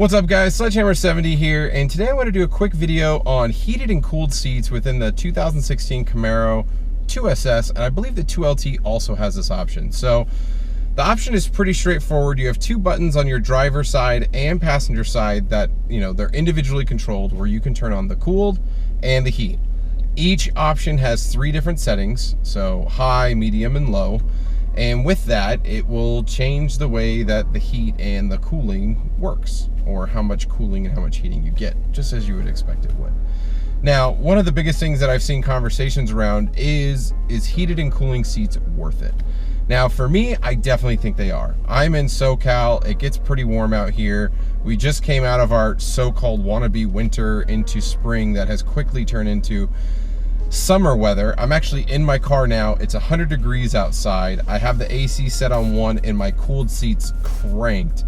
What's up guys, Sledgehammer70 here, and today I want to do a quick video on heated and cooled seats within the 2016 Camaro 2SS, and I believe the 2LT also has this option. So the option is pretty straightforward. You have two buttons on your driver side and passenger side that, they're individually controlled, where you can turn on the cooled and the heat. Each option has three different settings, so high, medium, and low. And with that, it will change the way that the heat and the cooling works, or how much cooling and how much heating you get, just as you would expect it would. Now, one of the biggest things that I've seen conversations around is heated and cooling seats worth it? Now, for me, I definitely think they are. I'm in SoCal. It gets pretty warm out here. We just came out of our so-called wannabe winter into spring that has quickly turned into summer weather. I'm actually in my car now. It's 100 degrees outside. I have the AC set on 1 and my cooled seats cranked,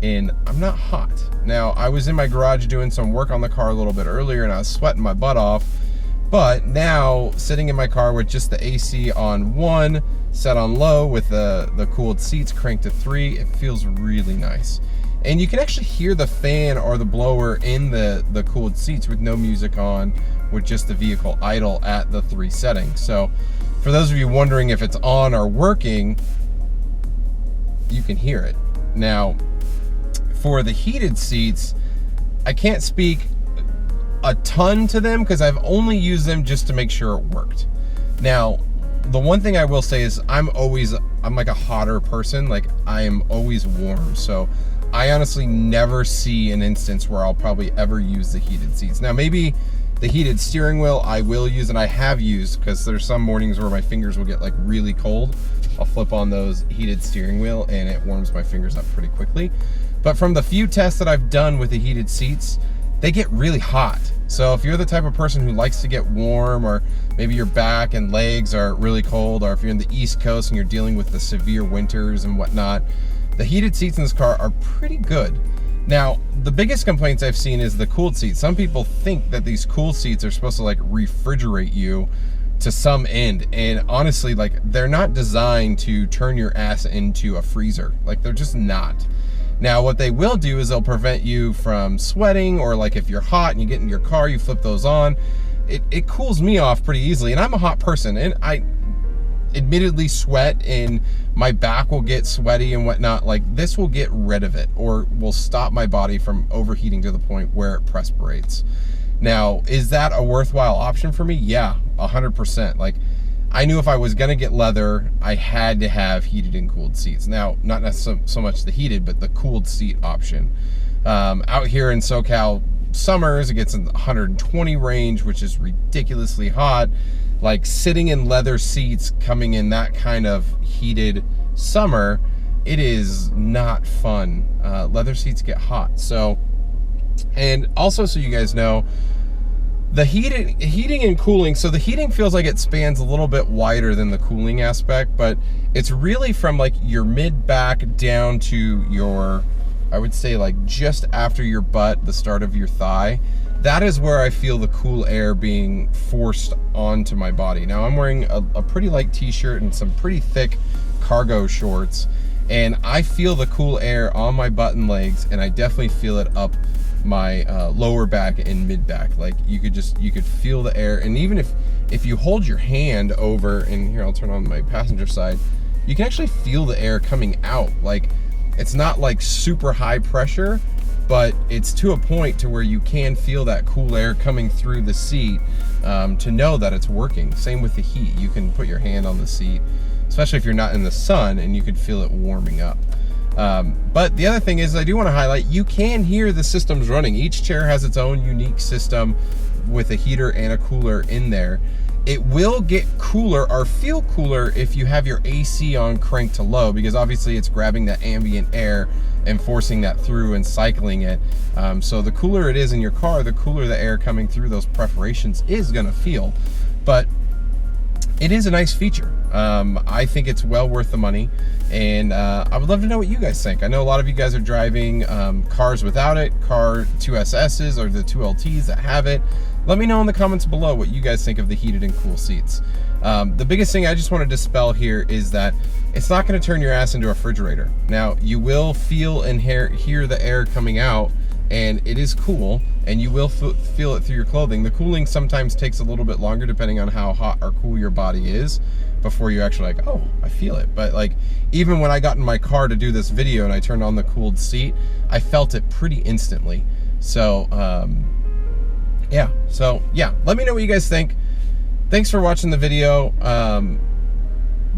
and I'm not hot. Now, I was in my garage doing some work on the car a little bit earlier and I was sweating my butt off, but now sitting in my car with just the AC on 1, set on low with the cooled seats cranked to 3, it feels really nice. And you can actually hear the fan or the blower in the cooled seats with no music on, with just the vehicle idle at the 3 settings. So for those of you wondering if it's on or working, you can hear it. Now, for the heated seats, I can't speak a ton to them because I've only used them just to make sure it worked. Now, the one thing I will say is I'm like a hotter person. Like, I am always warm. So I honestly never see an instance where I'll probably ever use the heated seats. Now, maybe the heated steering wheel I will use, and I have used, because there's some mornings where my fingers will get like really cold. I'll flip on those heated steering wheel and it warms my fingers up pretty quickly. But from the few tests that I've done with the heated seats, they get really hot. So if you're the type of person who likes to get warm, or maybe your back and legs are really cold, or if you're in the East Coast and you're dealing with the severe winters and whatnot, the heated seats in this car are pretty good. Now, the biggest complaints I've seen is the cooled seats. Some people think that these cool seats are supposed to like refrigerate you to some end, and honestly, like, they're not designed to turn your ass into a freezer. Like, they're just not. Now, what they will do is they'll prevent you from sweating, or like if you're hot and you get in your car, you flip those on. It cools me off pretty easily, and I'm a hot person, and I admittedly sweat and my back will get sweaty and whatnot. Like, this will get rid of it, or will stop my body from overheating to the point where it perspirates. Now, is that a worthwhile option for me? Yeah, 100%. Like, I knew if I was gonna get leather, I had to have heated and cooled seats. Now, not necessarily so much the heated, but the cooled seat option. Out here in SoCal summers, it gets in the 120 range, which is ridiculously hot. Like, sitting in leather seats coming in that kind of heated summer, it is not fun. Leather seats get hot. So, and also, so you guys know, the heating and cooling, so the heating feels like it spans a little bit wider than the cooling aspect, but it's really from like your mid-back down to your, I would say, like just after your butt, the start of your thigh. That is where I feel the cool air being forced onto my body. Now, I'm wearing a pretty light t-shirt and some pretty thick cargo shorts, and I feel the cool air on my butt and legs, and I definitely feel it up my lower back and mid back. Like, you could feel the air. And even if you hold your hand over, and here, I'll turn on my passenger side, you can actually feel the air coming out. Like, it's not like super high pressure, but it's to a point to where you can feel that cool air coming through the seat, to know that it's working. Same with the heat. You can put your hand on the seat, especially if you're not in the sun, and you could feel it warming up. But the other thing is, I do want to highlight, you can hear the systems running. Each chair has its own unique system with a heater and a cooler in there. It will get cooler or feel cooler if you have your AC on cranked to low, because obviously it's grabbing that ambient air and forcing that through and cycling it. So the cooler it is in your car, the cooler the air coming through those perforations is gonna feel. But it is a nice feature. I think it's well worth the money, and I would love to know what you guys think. I know a lot of you guys are driving cars without it, car 2SSs or the 2LTs that have it. Let me know in the comments below what you guys think of the heated and cool seats. The biggest thing I just want to dispel here is that it's not going to turn your ass into a refrigerator. Now, you will feel and hear the air coming out and it is cool, and you will feel it through your clothing. The cooling sometimes takes a little bit longer depending on how hot or cool your body is before you actually like, oh, I feel it. But like, even when I got in my car to do this video and I turned on the cooled seat, I felt it pretty instantly. So yeah, let me know what you guys think. Thanks for watching the video.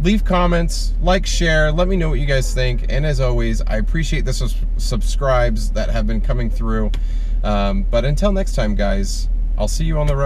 Leave comments, like, share, let me know what you guys think. And as always, I appreciate the subscribes that have been coming through. But until next time, guys, I'll see you on the road.